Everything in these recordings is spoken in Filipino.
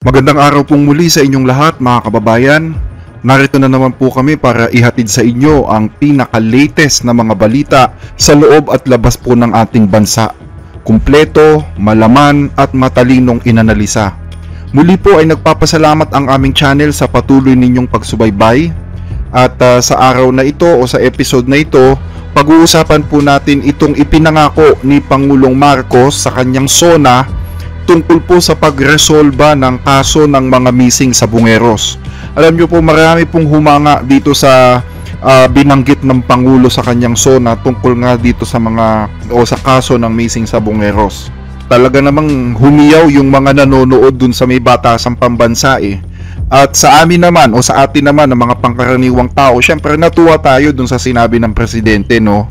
Magandang araw pong muli sa inyong lahat mga kababayan. Narito na naman po kami para ihatid sa inyo ang pinaka-latest na mga balita sa loob at labas po ng ating bansa. Kumpleto, malaman at matalinong inanalisa. Muli po ay nagpapasalamat ang aming channel sa patuloy ninyong pagsubaybay. At sa araw na ito o sa episode na ito, pag-uusapan po natin itong ipinangako ni Pangulong Marcos sa kanyang SONA tungkol po sa pagresolba ng kaso ng mga missing sabungeros. Alam nyo po, marami pong humanga dito sa binanggit ng Pangulo sa kanyang SONA tungkol nga dito sa sa kaso ng missing sabungeros. Talaga namang humiyaw yung mga nanonood dun sa may batasang pambansa eh. At sa amin naman o sa atin naman ng mga pangkaraniwang tao, syempre natuwa tayo dun sa sinabi ng presidente, no?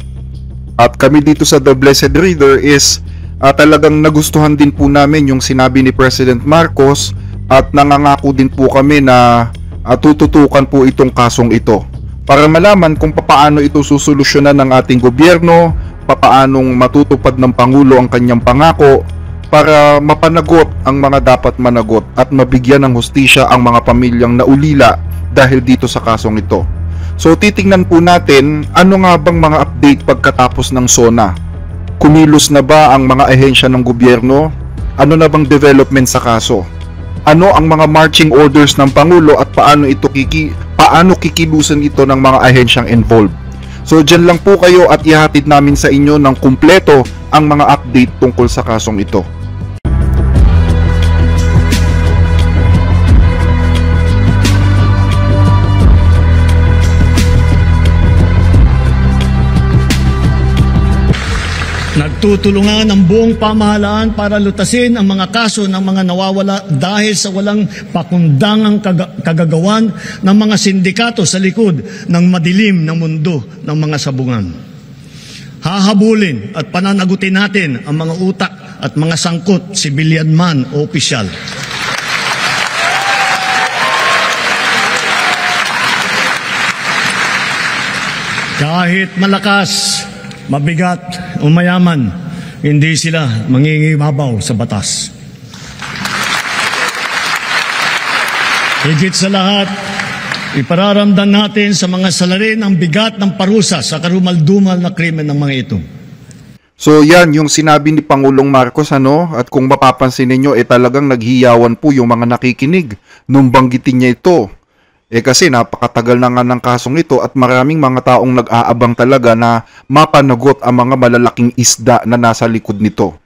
At kami dito sa The Blessed Reader is talagang nagustuhan din po namin yung sinabi ni President Marcos at nangangako din po kami na tututukan po itong kasong ito para malaman kung papaano ito susolusyonan ng ating gobyerno, papaanong matutupad ng Pangulo ang kanyang pangako para mapanagot ang mga dapat managot at mabigyan ng hustisya ang mga pamilyang naulila dahil dito sa kasong ito. So titingnan po natin ano nga bang mga update pagkatapos ng SONA. Kumilos na ba ang mga ahensya ng gobyerno? Ano na bang development sa kaso? Ano ang mga marching orders ng Pangulo at paano kikilusan ito ng mga ahensyang involved? So dyan lang po kayo at ihatid namin sa inyo ng kumpleto ang mga update tungkol sa kasong ito. Nagtutulungan ang buong pamahalaan para lutasin ang mga kaso ng mga nawawala dahil sa walang pakundangang kagagawan ng mga sindikato sa likod ng madilim na mundo ng mga sabungan. Hahabulin at pananagutin natin ang mga utak at mga sangkot, sibilyan man o opisyal. Kahit malakas, mabigat o mayaman, hindi sila mangingibabaw sa batas. Higit sa lahat, ipararamdam natin sa mga salarin ang bigat ng parusa sa karumal-dumal na krimen ng mga ito. So yan yung sinabi ni Pangulong Marcos, at kung mapapansin ninyo talagang naghiyawan po yung mga nakikinig nung banggitin niya ito. Kasi napakatagal na nga ng kasong ito at maraming mga taong nag-aabang talaga na mapanagot ang mga malalaking isda na nasa likod nito.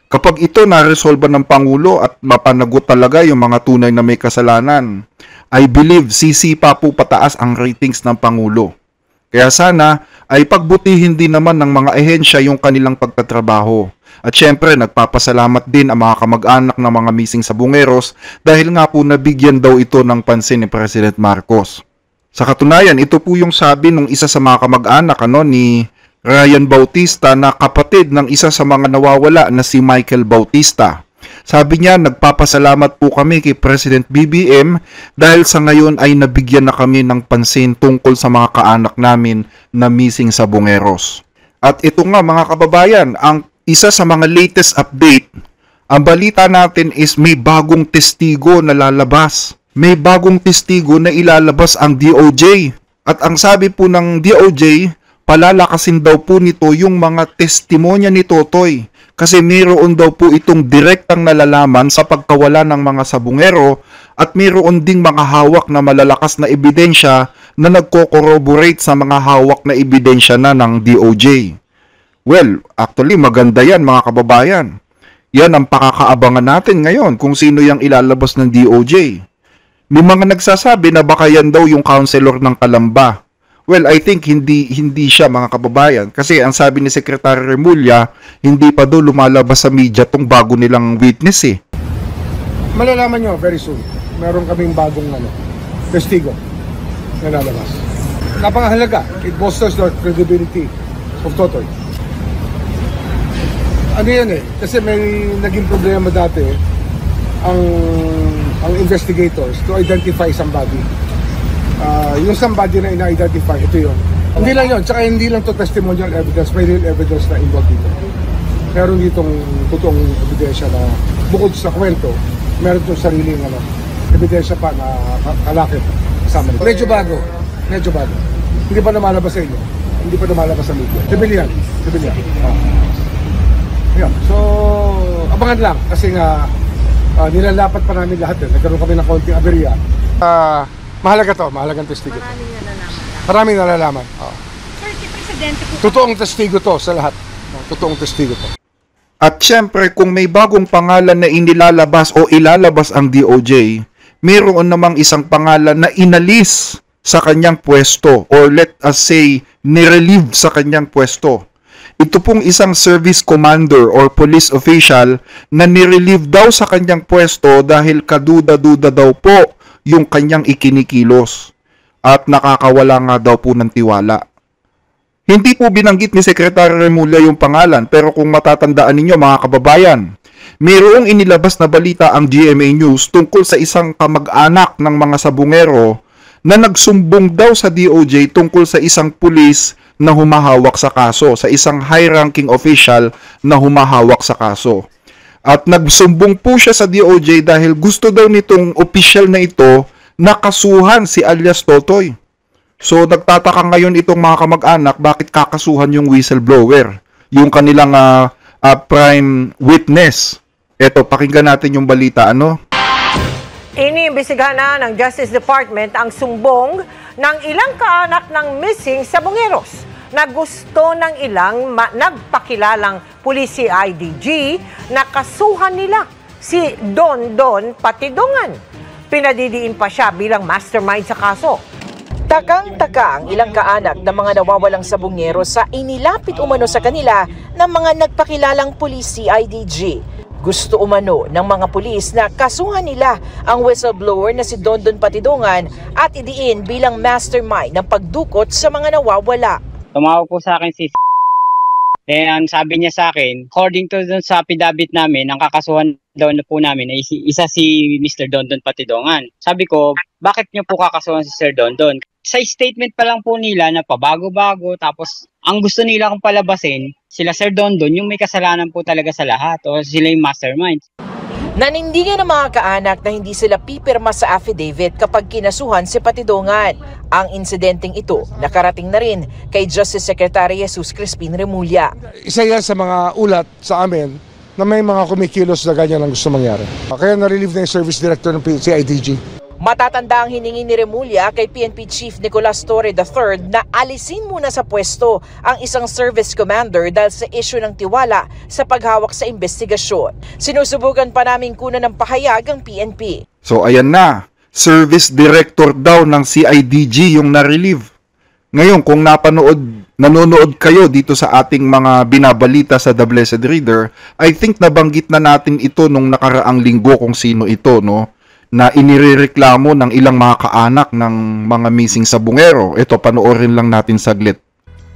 Kapag ito na-resolve ng Pangulo at mapanagot talaga yung mga tunay na may kasalanan, I believe sisipa po pataas ang ratings ng Pangulo. Kaya sana ay pagbutihin din naman ng mga ahensya yung kanilang pagtatrabaho. At syempre, nagpapasalamat din ang mga kamag-anak ng mga missing sabungeros dahil nga po nabigyan daw ito ng pansin ni President Marcos. Sa katunayan, ito po yung sabi ng isa sa mga kamag-anak ni Ryan Bautista na kapatid ng isa sa mga nawawala na si Michael Bautista. Sabi niya, nagpapasalamat po kami kay President BBM dahil sa ngayon ay nabigyan na kami ng pansin tungkol sa mga kaanak namin na missing sabungeros. At ito nga mga kababayan, ang isa sa mga latest update, ang balita natin is may bagong testigo na lalabas. May bagong testigo na ilalabas ang DOJ. At ang sabi po ng DOJ, palalakasin daw po nito yung mga testimonya ni Totoy. Kasi mayroon daw po itong direktang nalalaman sa pagkawala ng mga sabungero at mayroon ding mga hawak na malalakas na ebidensya na nagko-corroborate sa mga hawak na ebidensya na ng DOJ. Well, actually maganda yan mga kababayan. Yan ang pakakaabangan natin ngayon kung sino yung ilalabas ng DOJ. May mga nagsasabi na baka yan daw yung counselor ng Calamba. Well, I think hindi siya mga kababayan. Kasi ang sabi ni Secretary Remulla, hindi pa daw lumalabas sa media tong bago nilang witness eh. Malalaman nyo very soon. Meron kaming bagong testigo na lalabas. Napakahalaga. It bolsters the credibility of Totoy. Ano yan kasi may naging problema dati ang investigators to identify somebody. Yung somebody na ina-identify, ito yun. Hindi lang yun, tsaka hindi lang to testimonial evidence, may real evidence na involved dito. Meron ditong totoong ebidensya na bukod sa kwento, meron itong sariling ebidensya pa na kalakip kasama nito. Medyo bago. Hindi pa namalabas sa inyo. Hindi pa namalabas sa media. Civilian. Yeah. So, abangan lang kasi nga nilalapat pa namin lahat. Nagkaroon kami ng konting aberya. Mahalagang testigo. Maraming nalalaman. Sir, si Presidente po... Totoong testigo to sa lahat. Totoong testigo to. At syempre, kung may bagong pangalan na inilalabas o ilalabas ang DOJ, mayroon namang isang pangalan na inalis sa kanyang pwesto or let us say, nirelieve sa kanyang pwesto. Ito pong isang service commander or police official na nirelieve daw sa kanyang pwesto dahil kaduda-duda daw po yung kanyang ikinikilos at nakakawala nga daw po ng tiwala. Hindi po binanggit ni Secretary Remulla yung pangalan, pero kung matatandaan ninyo mga kababayan, mayroong inilabas na balita ang GMA News tungkol sa isang kamag-anak ng mga sabungero na nagsumbong daw sa DOJ tungkol sa isang pulis na humahawak sa kaso, sa isang high-ranking official na humahawak sa kaso. At nagsumbong po siya sa DOJ dahil gusto daw nitong official na ito nakasuhan si alias Totoy. So nagtataka ngayon itong mga kamag-anak bakit kakasuhan yung whistleblower, yung kanilang prime witness. Eto, pakinggan natin yung balita, Iniimbestigahan na ng Justice Department ang sumbong ng ilang kaanak ng missing sabongeros na gusto ng ilang nagpakilalang pulis CIDG na kasuhan nila si Don Patidongan. Pinadidiin pa siya bilang mastermind sa kaso. Takang-taka ang ilang kaanak ng mga nawawalang sabongero sa inilapit umano sa kanila ng mga nagpakilalang pulis CIDG. Gusto umano ng mga pulis na kasuhan nila ang whistleblower na si Don Patidongan at idiin bilang mastermind ng pagdukot sa mga nawawala. Tumawag po sa akin si and sabi niya sa akin, according to dun sa affidavit namin, ang kakasuhan daw na po namin ay isa si Mr. Don Patidongan. Sabi ko, bakit niyo po kakasuhan si Sir Don? Sa statement pa lang po nila na pabago-bago, tapos ang gusto nila kong palabasin, sila Sir Don, yung may kasalanan po talaga sa lahat o sila yung mastermind. Nanindigan ng mga kaanak na hindi sila pipirma sa affidavit kapag kinasuhan si Patidongan. Ang insidenteng ito nakarating na rin kay Justice Secretary Jesus Crispin Remulla. Isa yan sa mga ulat sa amin na may mga kumikilos na ganyan ang gusto mangyari. Kaya na-relieve na yung service director ng CIDG. Matatanda ang hiningi ni Remulla kay PNP Chief Nicolas Torre III na alisin muna sa pwesto ang isang service commander dahil sa issue ng tiwala sa paghawak sa investigasyon. Sinusubukan pa naming kunan ng pahayag ang PNP. So ayan na, service director daw ng CIDG yung na-relieve. Ngayon, kung nanonood kayo dito sa ating mga binabalita sa The Blessed Reader, I think nabanggit na natin ito nung nakaraang linggo kung sino ito, na inirereklamo ng ilang mga kaanak ng mga missing sabungero. Ito, panoorin lang natin saglit.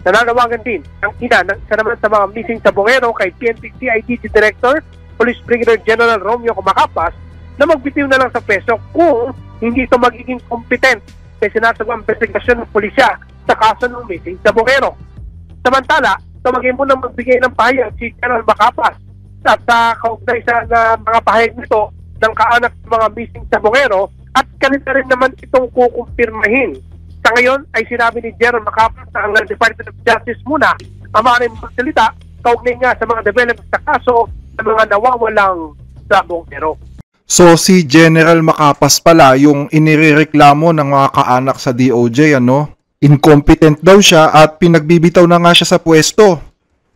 Nananawagan din ang ina sa naman sa mga missing sabungero kay PNP CIDG Director, Police Brigadier General Romeo Kumakapas na magbitiw na lang sa peso kung hindi ito magiging competent sa sinasagawang investigasyon ng pulisya sa kaso ng missing sabungero. Samantala, tumagin mo na magbigay ng pahayag si General Makapas at sa kaugnay sa mga pahayag nito ng kaanak ng mga missing sabongero at kanila rin naman itong kukumpirmahin. Sa ngayon ay sinabi ni General Makapas na ang Department of Justice muna ang maaaring magsalita kaugnay nga sa mga development sa kaso ng mga nawawalang sabongero. So si General Makapas pala yung inirereklamo ng mga kaanak sa DOJ, Incompetent daw siya at pinagbibitaw na nga siya sa pwesto.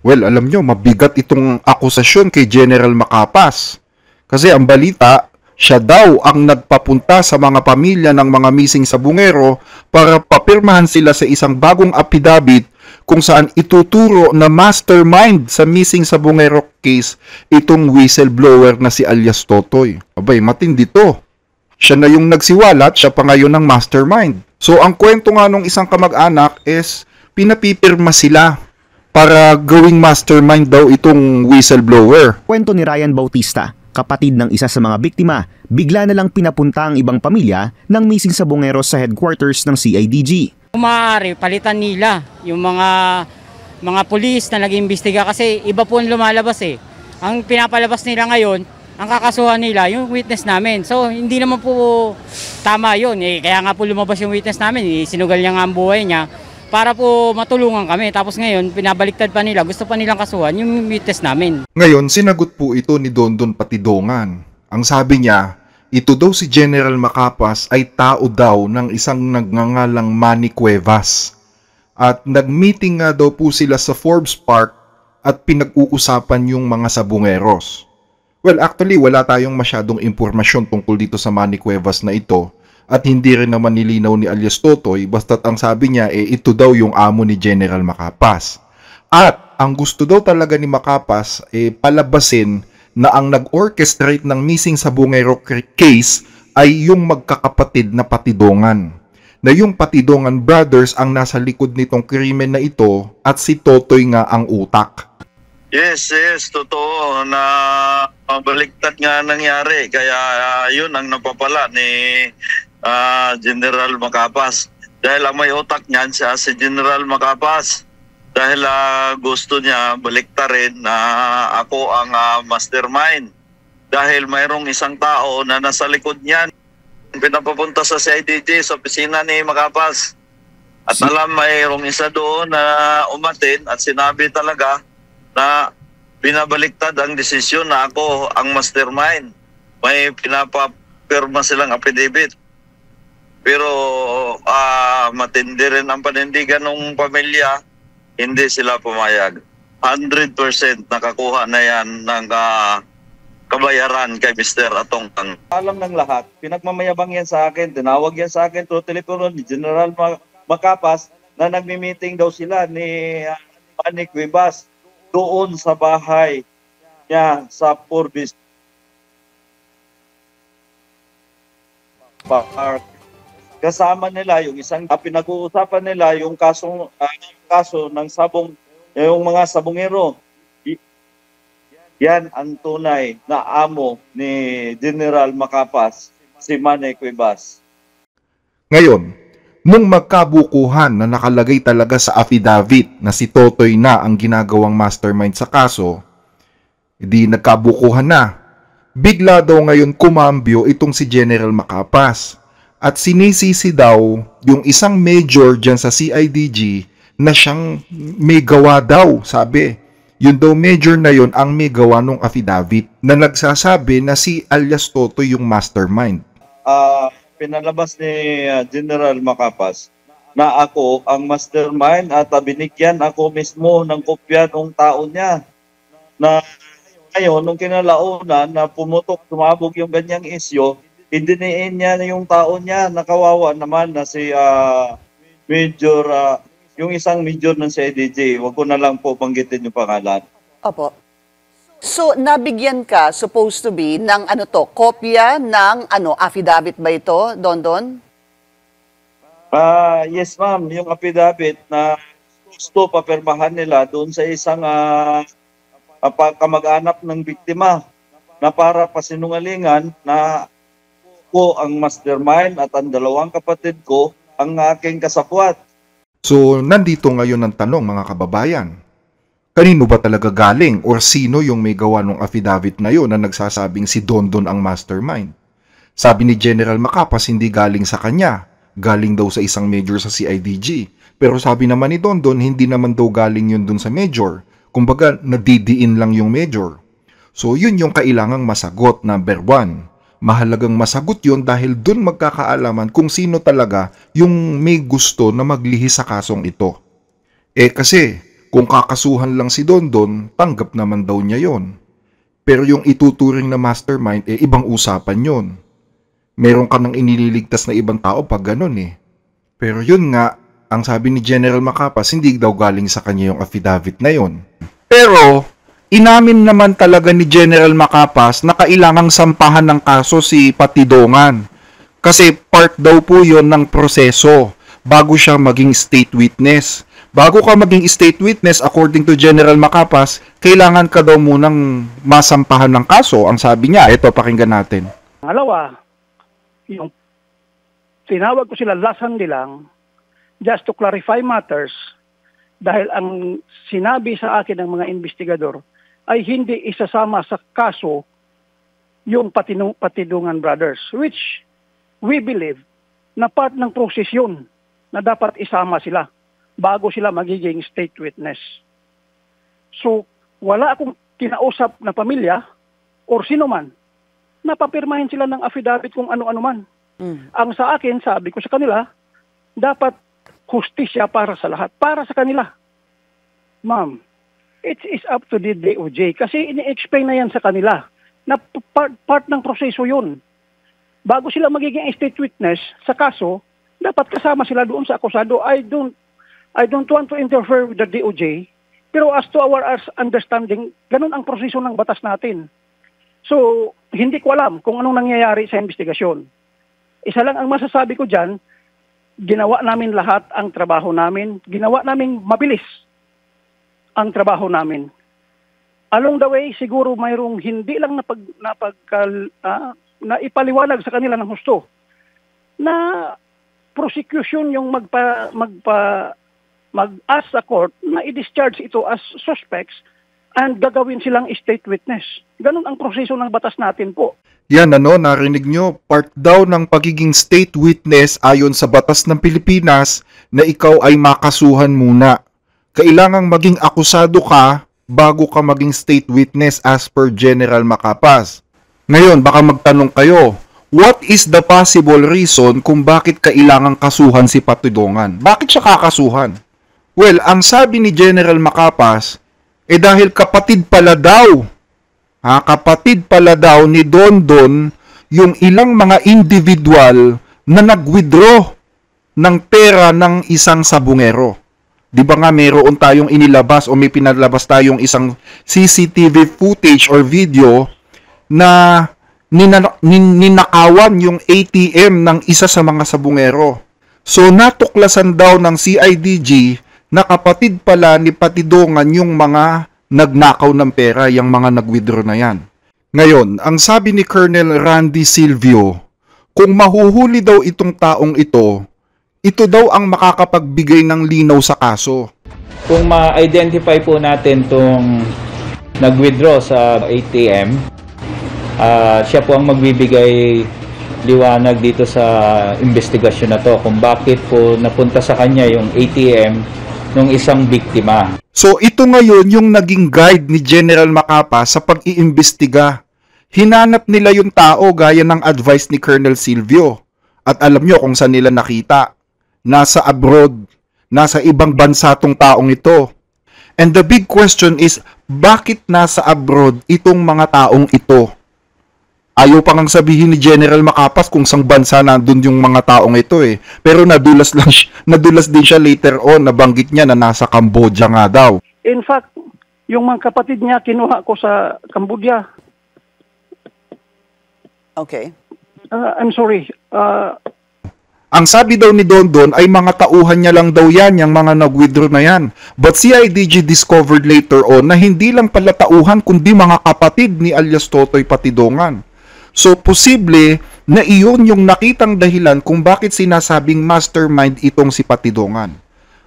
Well, alam nyo, mabigat itong akusasyon kay General Makapas. Kasi ang balita, siya daw ang nagpapunta sa mga pamilya ng mga missing sabungero para papirmahan sila sa isang bagong affidavit kung saan ituturo na mastermind sa missing sabungero case itong whistleblower na si alias Totoy. Abay, matindi to. Siya na yung nagsiwalat, siya pa ngayon ng mastermind. So ang kwento nga nung isang kamag-anak is pinapipirma sila para gawing mastermind daw itong whistleblower. Kwento ni Ryan Bautista, kapatid ng isa sa mga biktima, bigla na lang pinapunta ang ibang pamilya ng missing sabongeros sa headquarters ng CIDG. Maaari, palitan nila yung mga pulis na nag-iimbestiga kasi iba po ang lumalabas . Ang pinapalabas nila ngayon, ang kakasuhan nila yung witness namin. So hindi naman po tama yun. Kaya nga po lumabas yung witness namin. Sinugal niya nga ang buhay niya para po matulungan kami. Tapos ngayon, pinabaliktad pa nila. Gusto pa nilang kasuhan yung witness namin. Ngayon, sinagot po ito ni Dondon Patidongan. Ang sabi niya, ito daw si General Macapas ay tao daw ng isang nagngangalang Manny Cuevas. At nag-meeting nga daw po sila sa Forbes Park at pinag-uusapan yung mga sabungeros. Well, actually, wala tayong masyadong impormasyon tungkol dito sa Manny Cuevas na ito at hindi rin naman nilinaw ni alias Totoy basta't ang sabi niya ito daw yung amo ni General Macapas. At ang gusto daw talaga ni Macapas palabasin na ang nag-orchestrate ng missing sabungero case ay yung magkakapatid na Patidongan. Na yung Patidongan brothers ang nasa likod nitong krimen na ito at si Totoy nga ang utak. Yes, totoo na baliktad nga nangyari. Kaya yun ang napapala ni General Macapas. Dahil ang may utak niyan siya si General Macapas. Dahil gusto niya baliktarin na ako ang mastermind. Dahil mayroong isang tao na nasa likod niyan. Pinapapunta sa CIDG sa opisina ni Macapas. At alam mayroong isa doon na umatin at sinabi talaga na binabaliktad ang desisyon na ako ang mastermind. May pinapapirma silang affidavit. Pero matindi rin ang panindigan ng pamilya, hindi sila pumayag. 100% nakakuha na yan ng kabayaran kay Mr. Atongtang. Alam ng lahat, pinagmamayabang yan sa akin, tinawag yan sa akin through telepono ni General Macapas na nagmi-meeting daw sila ni Manny Cuevas doon sa bahay niya sa Forbes Park. Kasama nila yung isang pinag-uusapan nila yung kaso ng yung mga sabungero. Yan ang tunay na amo ni General Macapas, si Manny Cuevas. Ngayon, nung magkabukuhan na nakalagay talaga sa affidavit na si Totoy na ang ginagawang mastermind sa kaso, hindi nagkabukuhan na. Bigla daw ngayon kumambyo itong si General Macapas at sinisisi daw yung isang major dyan sa CIDG na siyang may gawa daw, sabi. Yun daw major na yun ang may gawa ng affidavit na nagsasabi na si alias Totoy yung mastermind. Pinalabas ni General Macapas na ako ang mastermind at binigyan ako mismo ng kopya ng tao niya. Na ngayon, nung kinalaunan na sumabog yung ganyang isyo, idiniin niya yung tao niya, nakawawa naman na si Major, yung isang major ng CIDG. Huwag ko na lang po banggitin yung pangalan. Opo. So, nabigyan ka, supposed to be, ng kopya ng affidavit ba ito, Dondon? Yes, ma'am. Yung affidavit na gusto papirmahan nila doon sa isang kamag-anak ng biktima na para pasinungalingan na ko ang mastermind at ang dalawang kapatid ko ang aking kasapwat. So, nandito ngayon ang tanong mga kababayan. Kanino ba talaga galing or sino yung may gawa ng affidavit na yun na nagsasabing si Dondon ang mastermind? Sabi ni General Macapas hindi galing sa kanya, galing daw sa isang major sa CIDG. Pero sabi naman ni Dondon hindi naman daw galing yun dun sa major. Kumbaga nadidiin lang yung major. So yun yung kailangang masagot, number 1. Mahalagang masagot yun dahil dun magkakaalaman kung sino talaga yung may gusto na maglihi sa kasong ito. Kasi kung kakasuhan lang si Dondon, tanggap naman daw niya yon. Pero yung ituturing na mastermind, ibang usapan yon. Meron ka nang inililigtas na ibang tao pag ganun Pero yun nga, ang sabi ni General Macapas, hindi daw galing sa kanya yung affidavit na yon. Pero inamin naman talaga ni General Macapas na kailangang sampahan ng kaso si Patidongan. Kasi part daw po yon ng proseso bago siya maging state witness. Bago ka maging state witness, according to General Macapas, kailangan ka daw munang masampahan ng kaso. Ang sabi niya, ito pakinggan natin. Pangalawa, yung tinawag ko sila lasang nilang just to clarify matters dahil ang sinabi sa akin ng mga investigador ay hindi isasama sa kaso yung Patidungan Brothers, which we believe na part ng proses yun na dapat isama sila bago sila magiging state witness. So, wala akong kinausap na pamilya or sino man na papirmahin sila ng affidavit kung ano-ano man. Ang sa akin, sabi ko sa kanila, dapat hustisya para sa lahat, para sa kanila. Ma'am, it is up to the DOJ kasi ini-explain na yan sa kanila na part ng proseso yun. Bago sila magiging state witness sa kaso, dapat kasama sila doon sa akusado. I don't want to interfere with the DOJ, pero as to our understanding, ganun ang proseso ng batas natin. So, hindi ko alam kung anong nangyayari sa investigasyon. Isa lang ang masasabi ko dyan, ginawa namin lahat ang trabaho namin, ginawa namin mabilis ang trabaho namin. Along the way, siguro mayroong hindi lang na ipaliwanag sa kanila ng husto na prosecution yung mag-ask sa court na i-discharge ito as suspects and gagawin silang state witness. Ganun ang proseso ng batas natin po. Yan narinig nyo, part daw ng pagiging state witness ayon sa batas ng Pilipinas na ikaw ay makasuhan muna. Kailangang maging akusado ka bago ka maging state witness as per General Macapas. Ngayon, baka magtanong kayo, what is the possible reason kung bakit kailangang kasuhan si Patidongan? Bakit siya kakasuhan? Well, ang sabi ni General Macapas, dahil kapatid pala daw ni Dondon yung ilang mga individual na nag-withdraw ng pera ng isang sabungero. Di ba nga mayroon tayong inilabas o may pinalabas tayong isang CCTV footage or video na ninakawan yung ATM ng isa sa mga sabungero. So natuklasan daw ng CIDG na kapatid pala ni Patidongan yung mga nagnakaw ng pera, yung mga nag-withdraw na yan. Ngayon, ang sabi ni Colonel Randy Silvio, kung mahuhuli daw itong taong ito daw ang makakapagbigay ng linaw sa kaso. Kung ma-identify po natin itong nag-withdraw sa ATM, siya po ang magbibigay liwanag dito sa investigasyon na to kung bakit po napunta sa kanya yung ATM ng isang biktima. So ito ngayon yung naging guide ni General Macapas sa pag-iimbestiga. Hinanap nila yung tao gaya ng advice ni Colonel Silvio. At alam nyo kung saan nila nakita. Nasa abroad. Nasa ibang bansa tong taong ito. And the big question is, bakit nasa abroad itong mga taong ito? Ayaw pa ngang sabihin ni General Macapas kung sang bansa nandun yung mga taong ito eh. Pero nadulas din siya later on, nabanggit niya na nasa Cambodia nga daw. In fact, yung mga kapatid niya kinuha ko sa Cambodia. Okay. I'm sorry. Ang sabi daw ni Dondon ay mga tauhan niya lang daw yan, yung mga nag-withdraw na yan. But CIDG discovered later on na hindi lang pala tauhan kundi mga kapatid ni alias Totoy Patidongan. So, posible na iyon yung nakitang dahilan kung bakit sinasabing mastermind itong si Patidongan.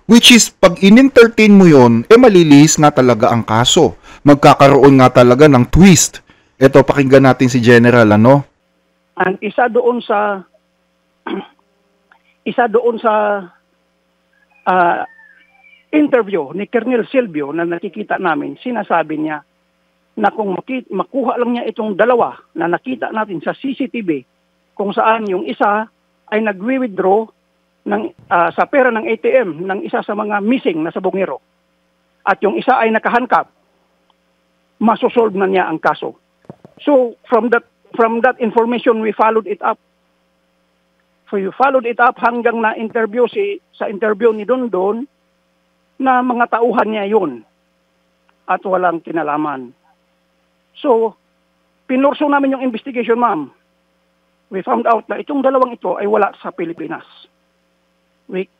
Which is, pag in-entertain mo yun, malilihis nga talaga ang kaso. Magkakaroon nga talaga ng twist. Ito, pakinggan natin si General, And isa doon sa interview ni Colonel Silvio na nakikita namin, sinasabi niya na kung makuha lang niya itong dalawa na nakita natin sa CCTV kung saan yung isa ay nagwi-withdraw sa pera ng ATM ng isa sa mga missing na sabongero at yung isa ay nakahankap, masosolve na niya ang kaso. So from that information we followed it up. Hanggang na interview sa interview ni Dondon na mga tauhan niya yun at walang kinalaman. So, pinurso namin yung investigation, ma'am. We found out na itong dalawang ito ay wala sa Pilipinas. We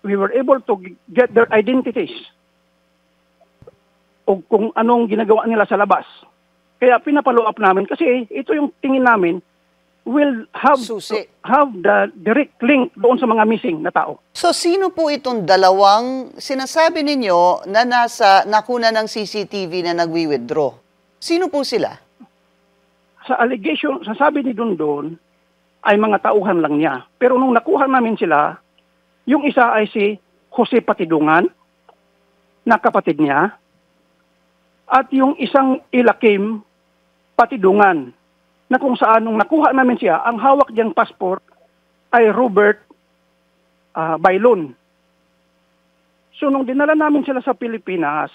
were able to get their identities o kung anong ginagawa nila sa labas. Kaya pinapalo up namin kasi ito yung tingin namin will have the direct link doon sa mga missing na tao. So, sino po itong dalawang sinasabi ninyo na nakuna ng CCTV na nagwi-withdraw? Sino po sila? sa allegation, sa sabi ni Dondon, ay mga tauhan lang niya. Pero nung nakuha namin sila, yung isa ay si Jose Patidungan, na kapatid niya, at yung isang Ilakim Patidungan, na kung saan nung nakuha namin siya, ang hawak diyang passport ay Robert Bailon. So nung dinala namin sila sa Pilipinas,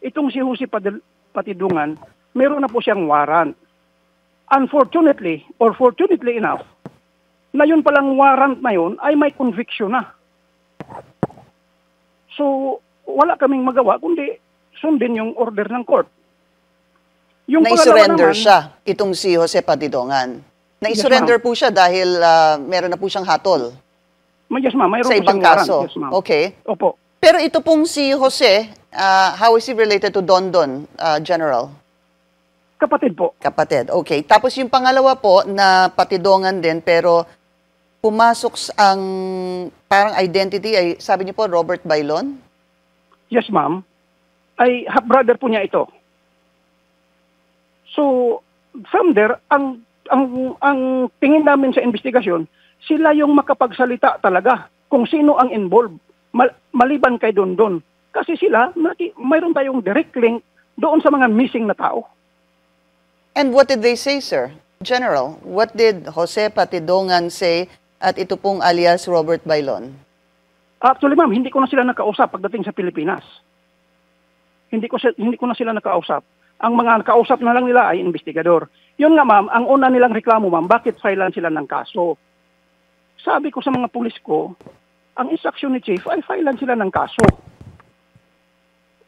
itong si Jose Patidungan, meron na po siyang warrant. Unfortunately, or fortunately enough, na yun palang warrant na yun ay may conviction na. So, wala kaming magawa kundi sundin yung order ng court. Yung Na-surrender naman, siya, itong si Jose Patidongan. Na-surrender po siya dahil meron na po siyang hatol. Yes, ma'am. Mayroon sa po ibang siyang kaso. warrant. Yes, ma'am. Okay. Opo. Pero ito pong si Jose, how is he related to Dondon, General? Kapatid po. Kapatid, okay. Tapos yung pangalawa po na Patidongan din, pero pumasok ang parang identity, ay sabi niyo po, Robert Bailon? Yes, ma'am. Ay half-brother po niya ito. So, from there, ang tingin namin sa investigasyon, sila yung makapagsalita talaga kung sino ang involved, maliban kay Dondon. Kasi sila, mayroon tayong direct link doon sa mga missing na tao. And what did they say, sir? General, what did Jose Patidongan say at ito pong alias Robert Bailon? Actually, ma'am, hindi ko na sila nakausap pagdating sa Pilipinas. Hindi ko na sila nakausap. Ang mga nakausap na lang nila ay investigador. Yun nga, ma'am, ang una nilang reklamo, ma'am, bakit filean sila ng kaso? Sabi ko sa mga pulis ko, ang instruction ni Chief ay filean sila ng kaso.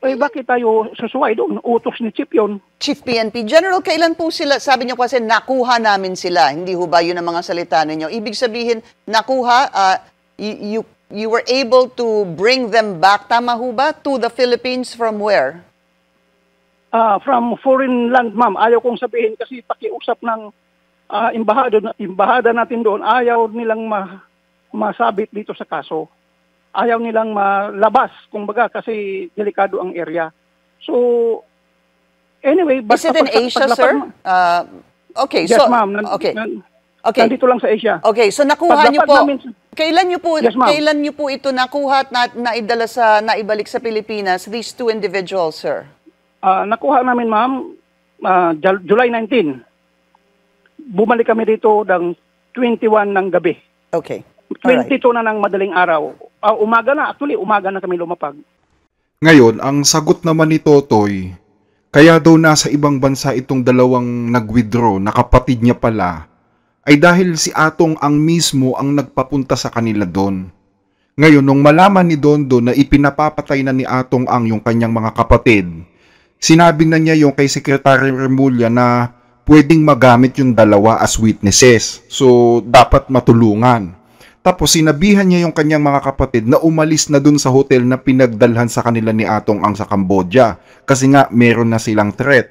Eh, bakit tayo susuway doon? Utos ni Chief yun. Chief PNP. General, kailan po sila, sabi niyo kasi nakuha namin sila. Hindi ho ba yun ang mga salita ninyo? Ibig sabihin, nakuha, you were able to bring them back, tama ho ba, to the Philippines from where? From foreign land, ma'am. Ayaw kong sabihin kasi pakiusap ng embahada natin doon, ayaw nilang masabit dito sa kaso. Ayaw nilang malabas, kumbaga, kasi delikado ang area. So, anyway, is it in Asia, sir? Okay, yes, so, ma'am. Okay. Nandito lang sa Asia. Okay, so nakuha niyo po, kailan niyo po, yes, kailan niyo po ito nakuha at naibalik sa Pilipinas, these two individuals, sir? Nakuha namin, ma'am, July 19. Bumalik kami dito ng 21 ng gabi. Okay. 22 na ng madaling araw. Umaga na, actually, umaga na kami lumapag. Ngayon, ang sagot naman ni Totoy, kaya daw nasa ibang bansa itong dalawang nag-withdraw na kapatid niya pala, ay dahil si Atong ang mismo ang nagpapunta sa kanila doon. Ngayon, nung malaman ni Dondo na ipinapapatay na ni Atong ang yung kanyang mga kapatid, sinabi na niya yung kay Secretary Remulla na pwedeng magamit yung dalawa as witnesses. So, dapat matulungan. Tapos sinabihan niya yung kanyang mga kapatid na umalis na dun sa hotel na pinagdalhan sa kanila ni Atong ang sa Cambodia. Kasi nga meron na silang threat.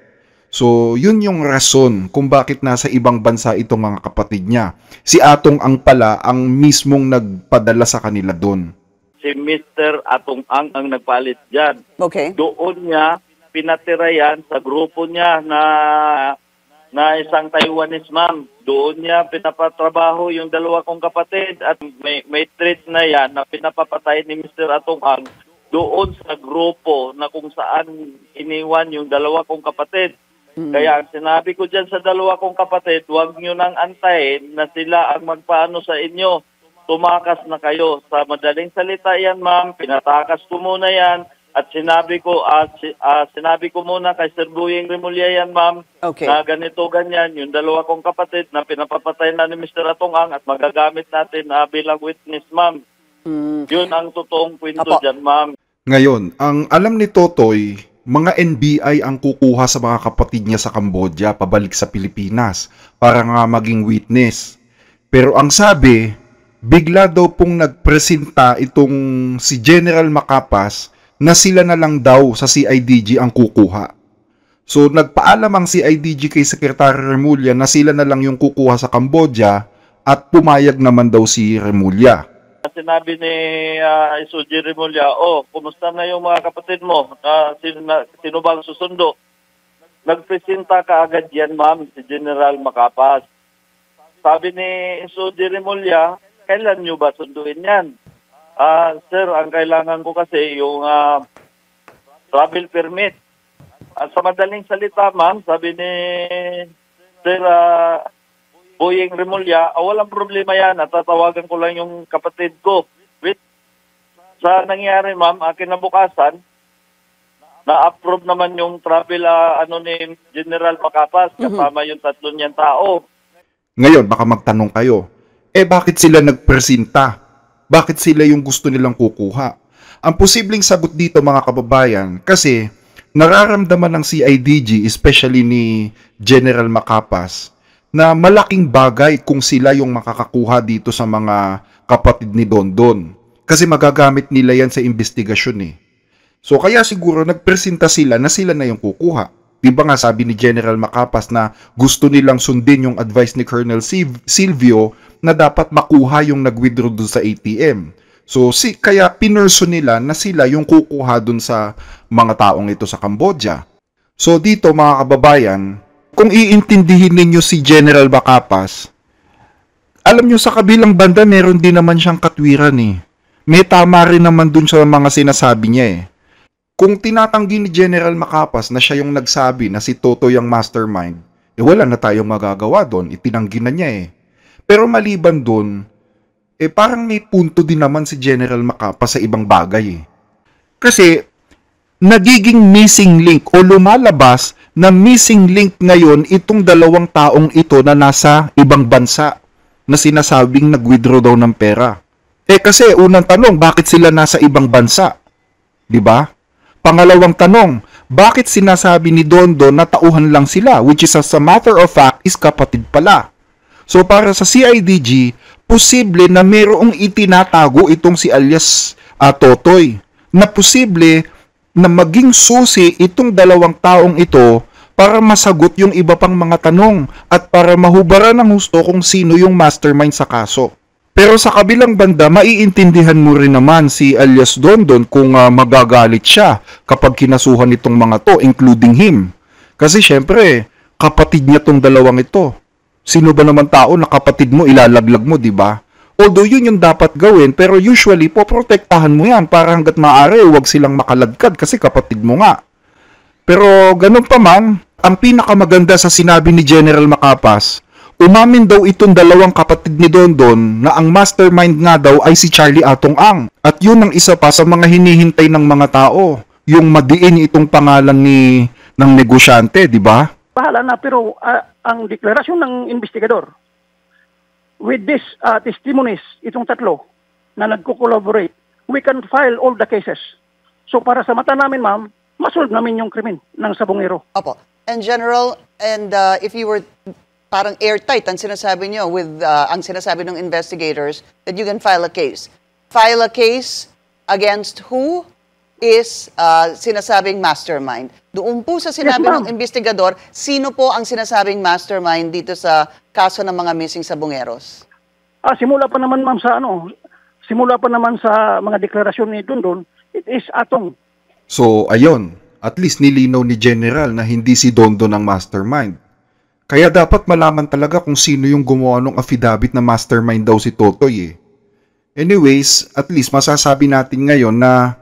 So yun yung rason kung bakit nasa ibang bansa itong mga kapatid niya. Si Atong ang pala ang mismong nagpadala sa kanila dun. Si Mr. Atong ang nagpalit dyan. Okay. Doon niya pinatira yan sa grupo niya na isang Taiwanese, ma'am. Doon niya pinapatrabaho yung dalawa kong kapatid at may threat na yan na pinapapatay ni Mr. Atong Ang doon sa grupo na kung saan iniwan yung dalawa kong kapatid. Kaya sinabi ko dyan sa dalawa kong kapatid, huwag nyo nang antayin na sila ang magpaano sa inyo. Tumakas na kayo. Sa madaling salita yan, ma'am, pinatakas ko muna yan. At sinabi ko muna kay Sir Buying Remulla yan, ma'am, okay, na ganito, ganyan, yung dalawa kong kapatid na pinapapatay na ni Mr. Atong Ang at magagamit natin bilang witness, ma'am. Yun ang totoong kwento dyan, ma'am. Ngayon, ang alam ni Totoy, mga NBI ang kukuha sa mga kapatid niya sa Cambodia pabalik sa Pilipinas para nga maging witness. Pero ang sabi, bigla daw pong nagpresenta itong si General Macapas na sila na lang daw sa CIDG ang kukuha. So nagpaalam ang CIDG kay Secretary Remulla na sila na lang yung kukuha sa Cambodia at pumayag naman daw si Remulla. Sinabi ni Suji Remulla, kumusta na yung mga kapatid mo? Sino bang susundo? nagpresenta kaagad yan, ma'am, si General Macapas. Sabi ni Sudi Remulla, kailan nyo ba sunduin yan? Sir, ang kailangan ko kasi yung travel permit. Sa madaling salita, ma'am, sabi ni Sir Boyeng Remulla, walang problema yan, tatawagan ko lang yung kapatid ko. Sa nangyari, ma'am, kinabukasan, na-approve naman yung travel ni General Macapas kasama yung 3 niyang tao. Ngayon, baka magtanong kayo, bakit sila nagpresenta? Bakit sila yung gusto nilang kukuha? Ang posibleng sagot dito, mga kababayan, kasi nararamdaman ng CIDG, especially ni General Macapas, na malaking bagay kung sila yung makakakuha dito sa mga kapatid ni Dondon. Kasi magagamit nila yan sa investigasyon eh. So kaya siguro nagpresenta sila na yung kukuha. Diba nga sabi ni General Macapas na gusto nilang sundin yung advice ni Colonel Silvio na dapat makuha yung nag-withdraw dun sa ATM. So kaya pinerso nila na sila yung kukuha dun sa mga taong ito sa Cambodia. So dito mga kababayan, kung iintindihin ninyo si General Macapas, alam nyo sa kabilang banda meron din naman siyang katwiran eh. May tama rin naman dun sa mga sinasabi niya eh. Kung tinatanggi ni General Macapas na siya yung nagsabi na si Totoy ang mastermind, wala na tayong magagawa doon, itinanggi na niya eh. Pero maliban doon, parang may punto din naman si General Macapas sa ibang bagay eh. Kasi, nagiging missing link o lumalabas na missing link ngayon itong 2 taong ito na nasa ibang bansa na sinasabing nag-withdraw daw ng pera. Kasi unang tanong, bakit sila nasa ibang bansa? 'Di ba? Pangalawang tanong, bakit sinasabi ni Dondon na tauhan lang sila, which is as a matter of fact is kapatid pala. So para sa CIDG, posible na mayroong itinatago itong si alias Totoy, na posible na maging susi itong 2 taong ito para masagot yung iba pang mga tanong at para mahubaran ng husto kung sino yung mastermind sa kaso. Pero sa kabilang banda, maiintindihan mo rin naman si alias Dondon kung magagalit siya kapag kinasuhan itong mga to, including him. Kasi syempre, kapatid niya tong 2 ito. Sino ba naman tao na kapatid mo, ilalaglag mo, di ba? Although yun yung dapat gawin, pero usually, poprotektahan mo yan para hanggat maaari, huwag silang makalagkad kasi kapatid mo nga. Pero ganun pa man, ang pinakamaganda sa sinabi ni General Macapas, umamin daw itong 2 kapatid ni Dondon na ang mastermind nga daw ay si Charlie Atong Ang. At yun ang isa pa sa mga hinihintay ng mga tao, yung madiin itong pangalan ng negosyante, di ba? Bahala na, pero ang deklarasyon ng investigador, with this testimonies, itong 3 na nagko-collaborate, we can file all the cases. So para sa mata namin, ma'am, masolve namin yung krimen ng Sabongero. Opo. And General, and if you were parang airtight ang sinasabi nyo with ang sinasabi ng investigators that you can file a case. File a case against who is sinasabing mastermind. Doon po sa sinabi ng investigador, sino po ang sinasabing mastermind dito sa kaso ng mga missing Sabongeros? Simula pa naman ma'am simula pa naman sa mga deklarasyon ni Dondon, it is Atong. So ayun, at least nilinaw ni General na hindi si Dondon ang mastermind. Kaya dapat malaman talaga kung sino yung gumawa ng affidavit na mastermind daw si Totoy eh. Anyways, at least masasabi natin ngayon na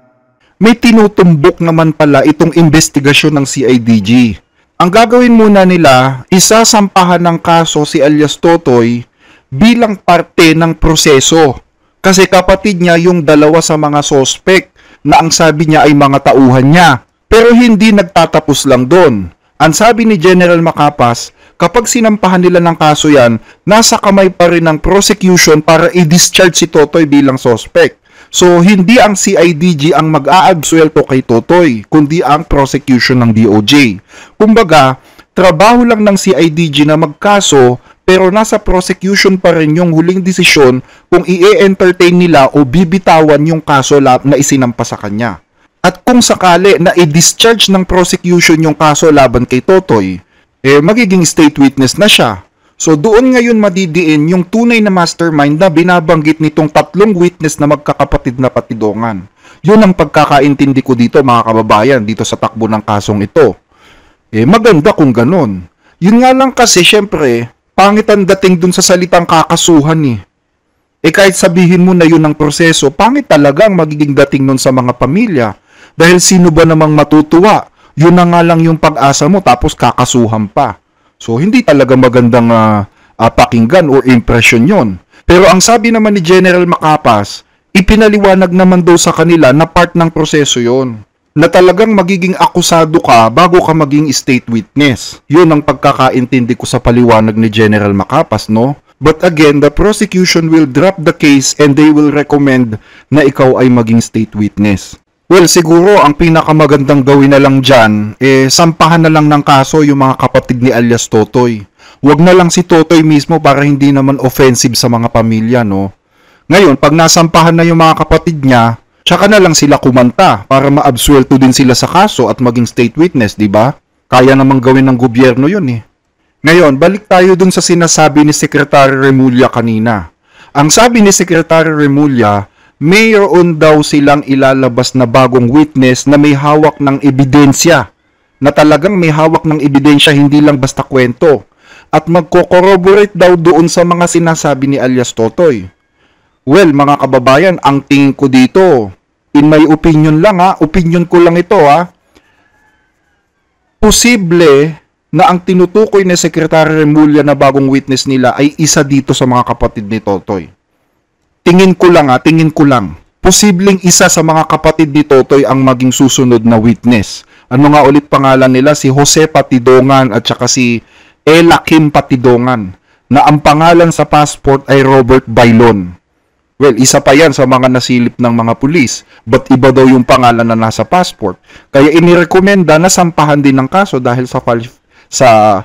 may tinutumbok naman pala itong investigasyon ng CIDG. Ang gagawin muna nila, isasampahan ng kaso si alias Totoy bilang parte ng proseso. Kasi kapatid niya yung 2 sa mga sospek na ang sabi niya ay mga tauhan niya. Pero hindi nagtatapos lang doon. Ang sabi ni General Macapas, kapag sinampahan nila ng kaso yan, nasa kamay pa rin ng prosecution para i-discharge si Totoy bilang suspect. So, hindi ang CIDG ang mag-aabsuelto kay Totoy, kundi ang prosecution ng DOJ. Kumbaga, trabaho lang ng CIDG na magkaso, pero nasa prosecution pa rin yung huling desisyon kung i-entertain nila o bibitawan yung kaso na isinampa sa kanya. At kung sakali na i-discharge ng prosecution yung kaso laban kay Totoy, magiging state witness na siya. So doon ngayon madidiin yung tunay na mastermind na binabanggit nitong 3 witness na magkakapatid na patidongan. Yun ang pagkakaintindi ko dito mga kababayan dito sa takbo ng kasong ito. Maganda kung ganun. Yun nga lang kasi, syempre, pangit ang dating dun sa salitang kakasuhan eh. Kahit sabihin mo na yun ang proseso, pangit talaga ang magiging dating nun sa mga pamilya. Dahil sino ba namang matutuwa? Yun na nga lang yung pag-asa mo tapos kakasuhan pa. So, hindi talaga magandang pakinggan or impression yon. Pero ang sabi naman ni General Macapas, ipinaliwanag naman daw sa kanila na part ng proseso yon. Na talagang magiging akusado ka bago ka maging state witness. Yun ang pagkakaintindi ko sa paliwanag ni General Macapas, no? But again, the prosecution will drop the case and they will recommend na ikaw ay maging state witness. Well, siguro ang pinakamagandang gawin na lang dyan, sampahan na lang ng kaso yung mga kapatid ni alias Totoy. Huwag na lang si Totoy mismo para hindi naman offensive sa mga pamilya, no? Ngayon, pag nasampahan na yung mga kapatid niya, tsaka na lang sila kumanta para maabsuelto din sila sa kaso at maging state witness, di ba? Kaya namang gawin ng gobyerno yun eh. Ngayon, balik tayo dun sa sinasabi ni Secretary Remulla kanina. Ang sabi ni Secretary Remulla, mayroon daw silang ilalabas na bagong witness na may hawak ng ebidensya. Na talagang may hawak ng ebidensya, hindi lang basta kwento. At magko-corroborate daw doon sa mga sinasabi ni alias Totoy. Well, mga kababayan, ang tingin ko dito, in my opinion lang opinion ko lang ito posible na ang tinutukoy ni Secretary Remulla na bagong witness nila ay isa dito sa mga kapatid ni Totoy. Tingin ko lang. Posibleng isa sa mga kapatid ni Totoy ang maging susunod na witness. Ano nga ulit pangalan nila? Si Jose Patidongan at saka si Ella Kim Patidongan, na ang pangalan sa passport ay Robert Bailon. Well, isa pa yan sa mga nasilip ng mga pulis, but iba daw yung pangalan na nasa passport. Kaya inirekomenda na sampahan din ng kaso dahil sa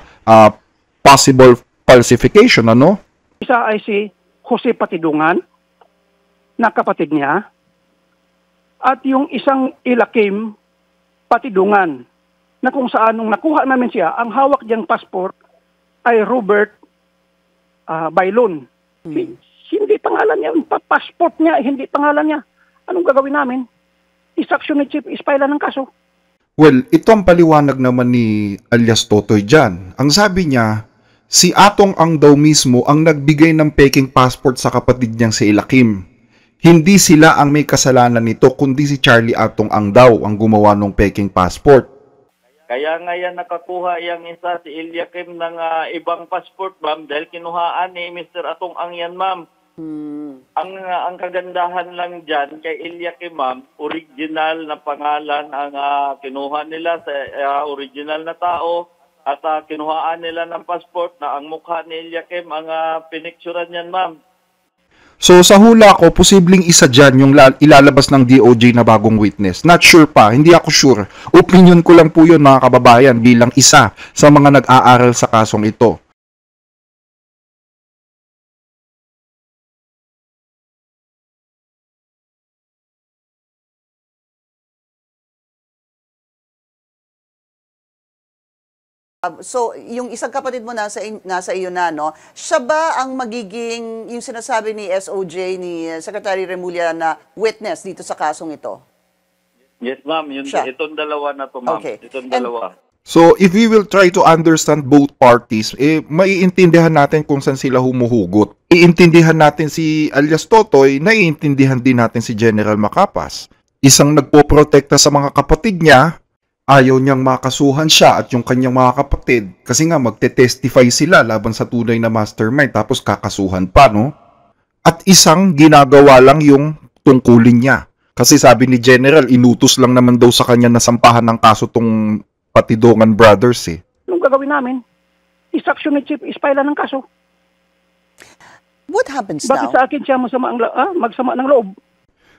possible falsification, ano? Isa ay si Jose Patidongan, na kapatid niya, at yung isang Ilakim Patidongan, na kung saan nung nakuha namin siya, ang hawak diyang passport ay Robert Bailon. Hindi pangalan niya, passport niya, hindi pangalan niya. Anong gagawin namin? Isaksyon ni Chief, ispailan ng kaso. Well, ito ang paliwanag naman ni alias Totoy dyan. Ang sabi niya, si Atong Ang daw mismo ang nagbigay ng peking passport sa kapatid niyang si Ilakim. Hindi sila ang may kasalanan nito, kundi si Charlie Atong Ang daw ang gumawa ng peking passport. Kaya nga yan nakakuha yung isa si Ilakim ng ibang passport, ma'am, dahil kinuhaan ni Mr. Atong Ang yan, ma'am. Ang kagandahan lang dyan kay Ilakim, ma'am, original na pangalan ang kinuha nila sa original na tao at kinuhaan nila ng passport na ang mukha ni Ilakim ang pinicturan yan, ma'am. So sa hula ko, posibleng isa dyan yung ilalabas ng DOJ na bagong witness. Not sure pa, hindi ako sure. Opinion ko lang po yun, mga kababayan, bilang isa sa mga nag-aaral sa kasong ito. So, yung isang kapatid mo nasa iyo na, no? Siya ba ang magiging, yung sinasabi ni SOJ, ni Secretary Remulla na witness dito sa kasong ito? Yes, ma'am. Itong dalawa na to, ma'am. Okay. Itong dalawa. So, if we will try to understand both parties, maiintindihan natin kung saan sila humuhugot. Iintindihan natin si alias Totoy, naiintindihan din natin si General Macapas. Isang nagpoprotekta sa mga kapatid niya, ayaw niyang makasuhan siya at yung kanyang mga kapatid kasi nga magte-testify sila laban sa tunay na mastermind tapos kakasuhan pa, no? At isang ginagawa lang yung tungkulin niya. Kasi sabi ni General, inutos lang naman daw sa kanya na sampahan ng kaso tong Patidongan brothers eh. Anong gagawin namin? Isaksyon ni Chief, ispailan ng kaso. What happens Bakit now? sa akin siya magsama ng loob?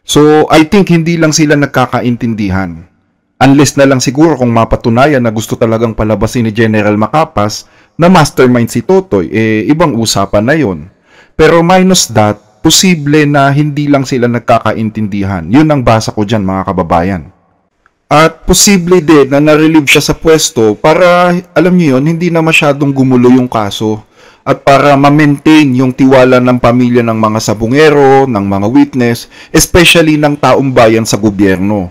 So, I think hindi lang sila nagkakaintindihan. Unless na lang siguro kung mapatunayan na gusto talagang palabasin ni General Macapas na mastermind si Totoy, ibang usapan na yon. Pero minus that, posible na hindi lang sila nagkakaintindihan. Yun ang basa ko dyan, mga kababayan. At posible din na na-relieve siya sa pwesto para, alam niyo yun, hindi na masyadong gumulo yung kaso at para ma-maintain yung tiwala ng pamilya ng mga sabungero, ng mga witness, especially ng taong bayan sa gobyerno.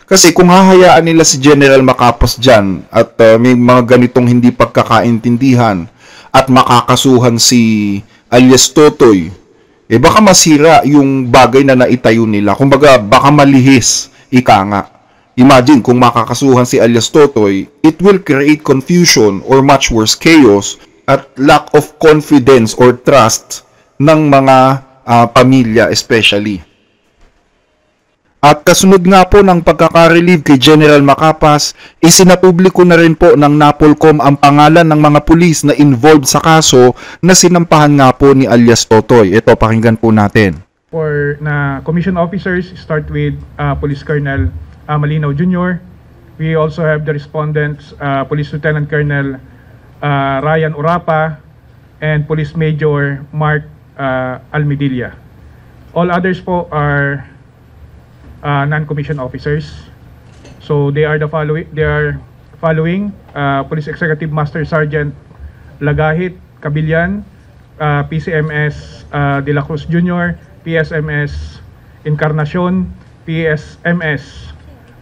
Kasi kung hahayaan nila si General Macapas dyan at may mga ganitong hindi pagkakaintindihan at makakasuhan si alias Totoy, baka masira yung bagay na naitayo nila. Kumbaga, baka malihis, ika nga. Imagine kung makakasuhan si alias Totoy, it will create confusion or much worse, chaos at lack of confidence or trust ng mga pamilya especially. At kasunod nga po ng pagkaka-relieve kay General Macapas, isinapubliko na rin po ng NAPOLCOM ang pangalan ng mga pulis na involved sa kaso na sinampahan nga po ni alias Totoy. Ito, pakinggan po natin. For na commission officers, start with Police Colonel Malinaw Jr. We also have the respondents, Police Lieutenant Colonel Ryan Urapa and Police Major Mark Almedilla. All others po are non-commissioned officers. So they are following Police Executive Master Sergeant Lagahit Cabillan, PCMS De La Cruz Jr., PSMS Encarnacion, PSMS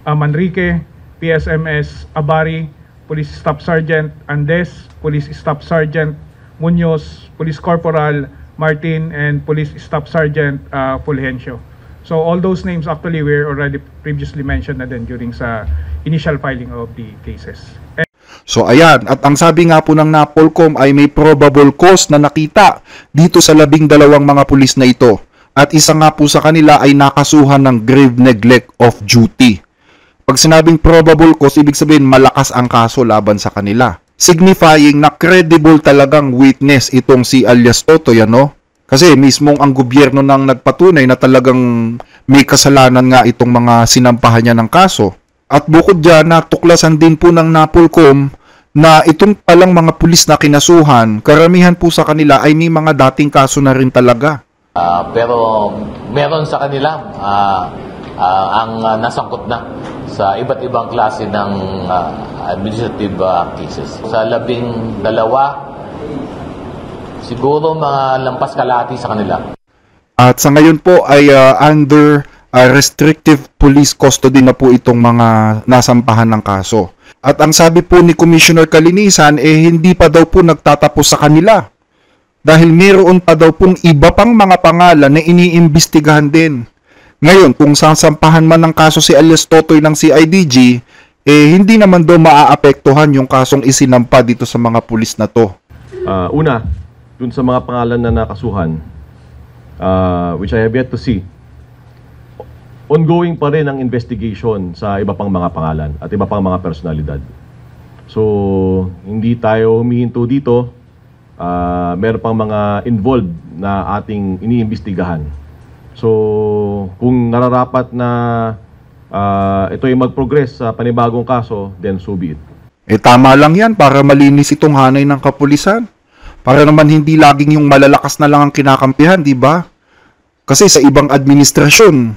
Manrique, PSMS Abari, Police Staff Sergeant Andes, Police Staff Sergeant Munoz, Police Corporal Martin, and Police Staff Sergeant Fulgencio. So all those names actually were already previously mentioned na din during sa initial filing of the cases. So ayan, at ang sabi nga po ng NAPOLCOM ay may probable cause na nakita dito sa 12 mga pulis na ito. At isa nga po sa kanila ay nakasuhan ng grave neglect of duty. Pag sinabing probable cause, ibig sabihin malakas ang kaso laban sa kanila. Signifying na credible talagang witness itong si alias Totoy, ano? Kasi mismong ang gobyerno nang nagpatunay na talagang may kasalanan nga itong mga sinampahan niya ng kaso. At bukod dyan, natuklasan din po ng NAPOLCOM na itong palang mga pulis na kinasuhan, karamihan po sa kanila ay may mga dating kaso na rin talaga. Pero meron sa kanila ang nasangkot na sa iba't ibang klase ng administrative cases. Sa 12, siguro mga lampas kalahati sa kanila. At sa ngayon po ay under restrictive police custody na po itong mga nasampahan ng kaso. At ang sabi po ni Commissioner Calinisan, hindi pa daw po nagtatapos sa kanila. Dahil mayroon pa daw pong iba pang mga pangalan na iniimbestigahan din. Ngayon, kung sasampahan man ng kaso si alias Totoy ng CIDG, hindi naman daw maaapektuhan yung kasong isinampa dito sa mga pulis na to. Una, dun sa mga pangalan na nakasuhan, which I have yet to see, ongoing pa rin ang investigation sa iba pang mga pangalan at iba pang mga personalidad. So, hindi tayo humihinto dito. Meron pang mga involved na ating iniimbestigahan. So, kung nararapat na ito ay mag-progress sa panibagong kaso, then so be it. Tama lang yan para malinis itong hanay ng kapulisan. Para naman hindi laging yung malalakas na lang ang kinakampihan, di ba? Kasi sa ibang administrasyon,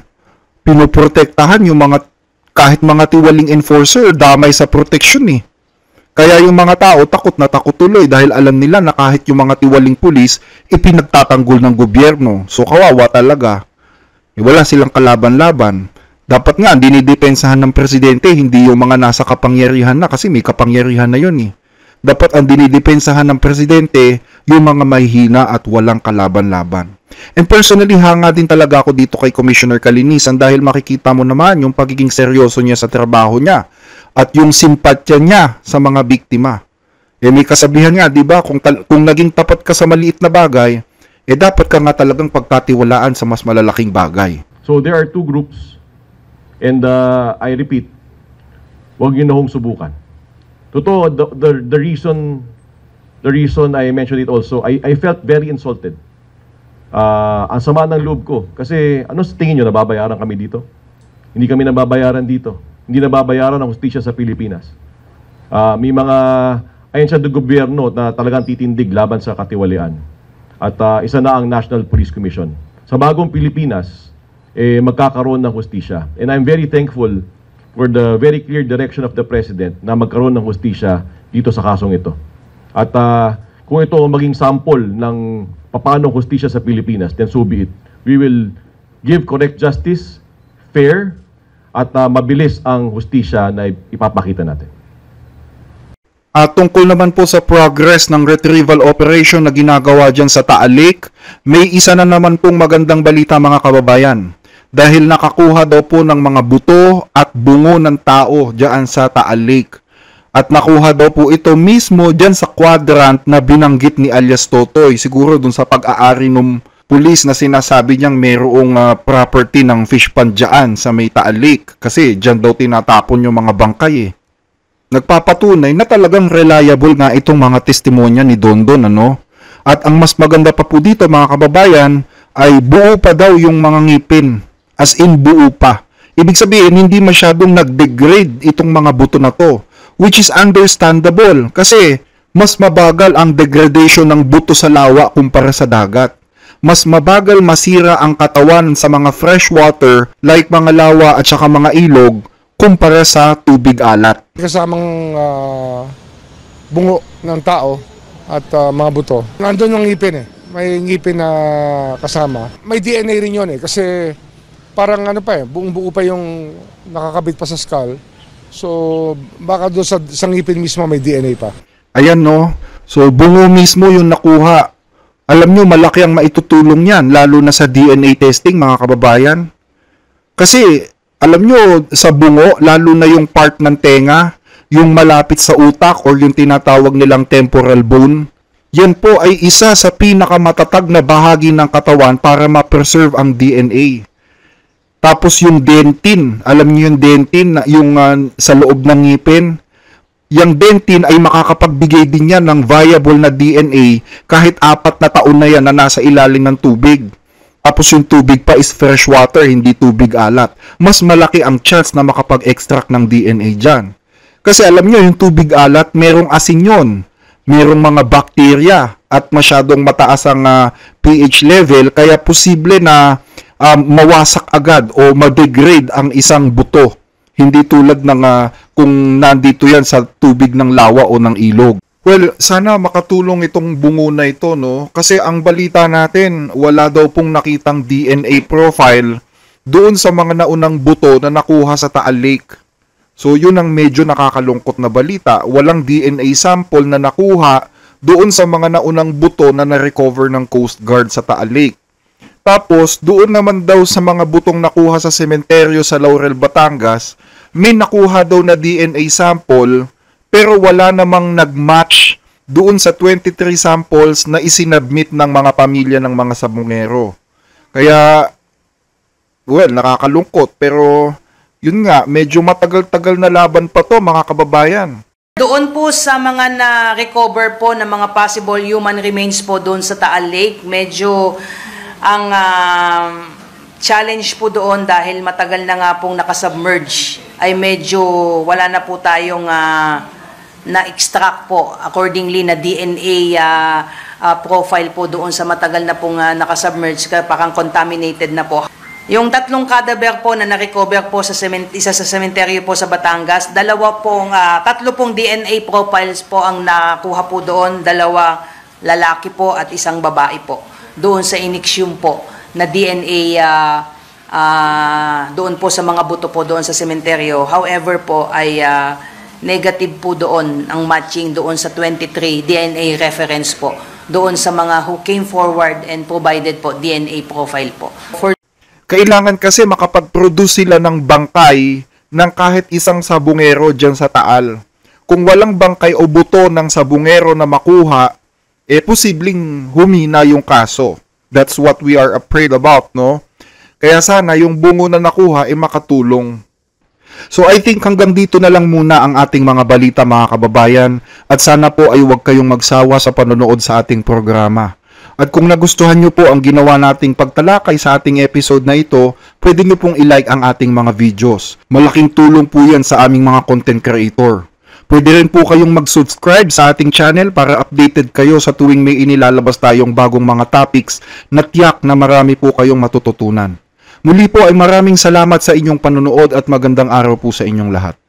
pinoprotektahan yung mga, kahit mga tiwaling enforcer, damay sa protection eh. Kaya yung mga tao takot na takot tuloy dahil alam nila na kahit yung mga tiwaling pulis, ipinagtatanggol ng gobyerno. So kawawa talaga. Wala silang kalaban-laban. Dapat nga, dinidepensahan ng presidente, hindi yung mga nasa kapangyarihan na kasi may kapangyarihan na yun eh. Dapat ang dinidepensahan ng presidente, yung mga mahihina at walang kalaban-laban. And personally, hanga din talaga ako dito kay Commissioner Calinisan dahil makikita mo naman yung pagiging seryoso niya sa trabaho niya at yung simpatya niya sa mga biktima. May kasabihan nga, di ba, kung naging tapat ka sa maliit na bagay, dapat ka nga talagang pagkatiwalaan sa mas malalaking bagay. So there are two groups and I repeat, huwag nyo na hong subukan. Totoo, the reason I mentioned it also, I felt very insulted. Ang sama ng loob ko. Kasi ano sa tingin nyo, nababayaran kami dito? Hindi kami nababayaran dito. Hindi nababayaran ang hustisya sa Pilipinas. May mga ahensya ng gobyerno na talagang titindig laban sa katiwalian. At isa na ang National Police Commission. Sa bagong Pilipinas, magkakaroon ng hustisya. And I'm very thankful for the very clear direction of the President na magkaroon ng hustisya dito sa kasong ito. At kung ito maging sample ng paano hustisya sa Pilipinas, then so be it. We will give correct justice, fair, at mabilis ang hustisya na ipapakita natin. At tungkol naman po sa progress ng retrieval operation na ginagawa dyan sa Taal Lake, may isa na naman pong magandang balita mga kababayan. Dahil nakakuha daw po ng mga buto at bungo ng tao dyan sa Taal Lake. At nakuha daw po ito mismo dyan sa quadrant na binanggit ni alias Totoy. Siguro dun sa pag-aari ng pulis na sinasabi niyang mayroong property ng fish pond dyan sa may Taal Lake. Kasi dyan daw tinatapon yung mga bangkay eh. Nagpapatunay na talagang reliable nga itong mga testimonya ni Dondon, ano? At ang mas maganda pa po dito mga kababayan ay buo pa daw yung mga ngipin. As in buo pa. Ibig sabihin hindi masyadong nag-degrade itong mga buto na to. Which is understandable kasi mas mabagal ang degradation ng buto sa lawa kumpara sa dagat. Mas mabagal masira ang katawan sa mga freshwater like mga lawa at saka mga ilog kumpara sa tubig alat. Kasamang bungo ng tao at mga buto. Nandun yung ngipin eh. May ngipin na kasama. May DNA rin yun eh. Kasi parang ano pa eh, buong buo pa yung nakakabit pa sa skull. So baka doon sa ngipin mismo may DNA pa. Ayan no. So bungo mismo yung nakuha. Alam nyo malaki ang maitutulong yan lalo na sa DNA testing mga kababayan. Kasi alam nyo, sa bungo, lalo na yung part ng tenga, yung malapit sa utak or yung tinatawag nilang temporal bone, yan po ay isa sa pinakamatatag na bahagi ng katawan para ma-preserve ang DNA. Tapos yung dentin, alam nyo yung dentin, yung sa loob ng ngipin, yung dentin ay makakapagbigay din yan ng viable na DNA kahit 4 na taon na yan na nasa ilalim ng tubig. Tapos yung tubig pa is fresh water, hindi tubig alat. Mas malaki ang chance na makapag-extract ng DNA dyan. Kasi alam nyo, yung tubig alat, merong asin yun. Merong mga bakterya at masyadong mataas ang pH level, kaya posible na mawasak agad o ma-degrade ang isang buto. Hindi tulad ng kung nandito yan sa tubig ng lawa o ng ilog. Well, sana makatulong itong bungo na ito, no? Kasi ang balita natin, wala daw pong nakitang DNA profile doon sa mga naunang buto na nakuha sa Taal Lake. So, yun ang medyo nakakalungkot na balita. Walang DNA sample na nakuha doon sa mga naunang buto na na-recover ng Coast Guard sa Taal Lake. Tapos, doon naman daw sa mga butong nakuha sa sementeryo sa Laurel, Batangas, may nakuha daw na DNA sample pero wala namang nag-match doon sa 23 samples na isinabmit ng mga pamilya ng mga sabungero. Kaya, well, nakakalungkot. Pero, yun nga, medyo matagal-tagal na laban pa to mga kababayan. Doon po sa mga na-recover po ng mga possible human remains po doon sa Taal Lake, medyo ang challenge po doon dahil matagal na nga pong nakasubmerge ay medyo wala na po tayong na-extract po accordingly na DNA profile po doon sa matagal na pong nakasubmerge, parang contaminated na po. Yung 3 cadaver po na na-recover po sa isa sa sementeryo po sa Batangas, 3 pong DNA profiles po ang nakuha po doon, 2 lalaki po at 1 babae po. Doon sa inixium po na DNA doon po sa mga buto po doon sa sementeryo. However po ay negative po doon ang matching doon sa 23 DNA reference po doon sa mga who came forward and provided po DNA profile po. Kailangan kasi makapag-produce sila ng bangkay ng kahit isang sabungero dyan sa Taal. Kung walang bangkay o buto ng sabungero na makuha, posibleng humina yung kaso. That's what we are afraid about, no? Kaya sana yung bungo na nakuha makatulong. So I think hanggang dito na lang muna ang ating mga balita mga kababayan at sana po ay huwag kayong magsawa sa panonood sa ating programa. At kung nagustuhan nyo po ang ginawa nating pagtalakay sa ating episode na ito, pwede nyo pong ilike ang ating mga videos. Malaking tulong po yan sa aming mga content creator. Pwede rin po kayong mag-subscribe sa ating channel para updated kayo sa tuwing may inilalabas tayong bagong mga topics na tiyak na marami po kayong matututunan. Muli po ay maraming salamat sa inyong panonood at magandang araw po sa inyong lahat.